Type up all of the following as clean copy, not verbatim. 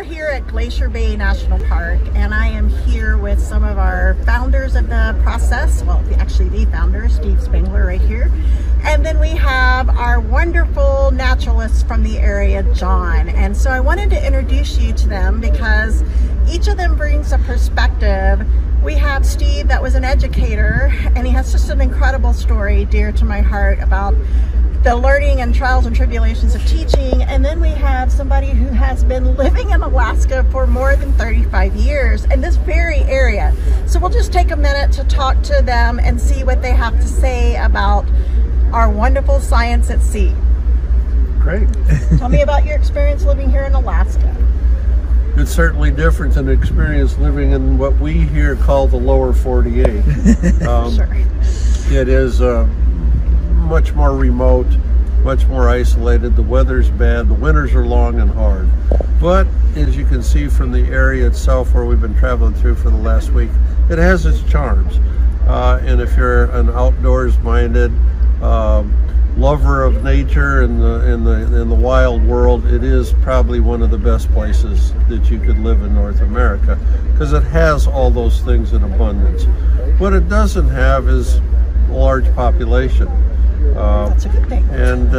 here at Glacier Bay National Park, and I am here with some of our founders of the process. Well, actually the founder, Steve Spangler, right here. And then we have our wonderful naturalists from the area, John. And so I wanted to introduce you to them because each of them brings a perspective. We have Steve, that was an educator, and he has just an incredible story dear to my heart about the learning and trials and tribulations of teaching. And then we have somebody who has been living in Alaska for more than 35 years in this very area. So we'll just take a minute to talk to them and see what they have to say about our wonderful science at sea. Great. Tell me about your experience living here in Alaska. It's certainly different than experience living in what we here call the lower 48. Sure. It is much more remote, much more isolated. The weather's bad, the winters are long and hard. But as you can see from the area itself where we've been traveling through for the last week, it has its charms. And if you're an outdoors minded lover of nature and in the wild world, it is probably one of the best places that you could live in North America because it has all those things in abundance. What it doesn't have is a large population. That's a good thing. And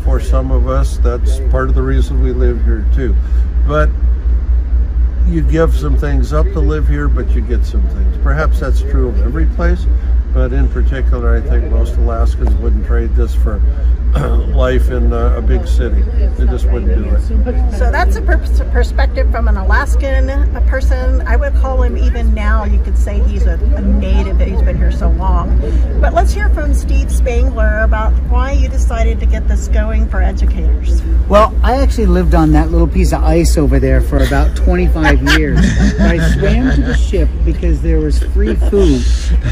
for some of us, that's part of the reason we live here too. But you give some things up to live here, but you get some things. Perhaps that's true of every place, but in particular, I think most Alaskans wouldn't trade this for life in a big city. They just wouldn't do it. So that's a perspective from an Alaskan person. I would call him, even now, you could say he's a native, that he's been here so long. But let's hear from Steve Spangler about why you decided to get this going for educators. Well, I actually lived on that little piece of ice over there for about 25 years. I swam to the ship because there was free food.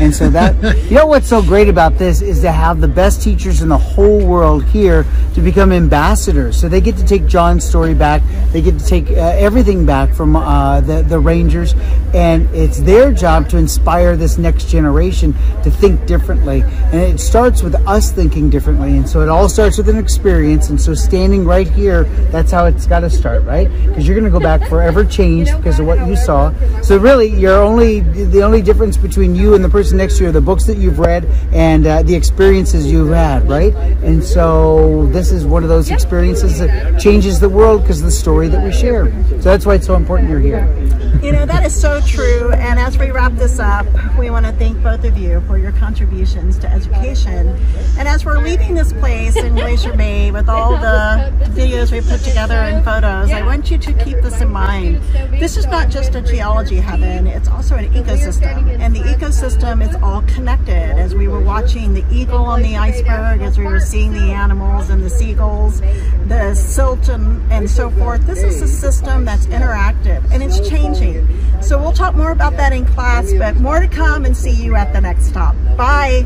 And so that, you know what's so great about this is to have the best teachers in the whole world here to become ambassadors. So they get to take John's story back. They get to take everything back from the Rangers. And it's their job to inspire this next generation to think differently. And it starts with us thinking differently. And so it all starts with an experience. And so standing right here, that's how it's got to start, right? Because you're going to go back forever changed because of what you saw. So really, the only difference between you and the person next to you are the books that you've read and the experiences you've had, right? And so this is one of those experiences that changes the world because of the story that we share. So that's why it's so important you're here. You know, that is so true. And as we wrap this up, we want to thank both of you for your contributions to education. And as we're leaving this place in Glacier Bay with all the videos we put together and photos, I want you to keep this in mind. This is not just a geology heaven, it's also an ecosystem. And the ecosystem is all connected. As we were watching the eagle on the iceberg, as we were seeing the animals and the seagulls, the silt and so forth, this is a system that's interactive and it's changing. So we'll talk more about that in class, but more to come, and see you at the next stop. Bye.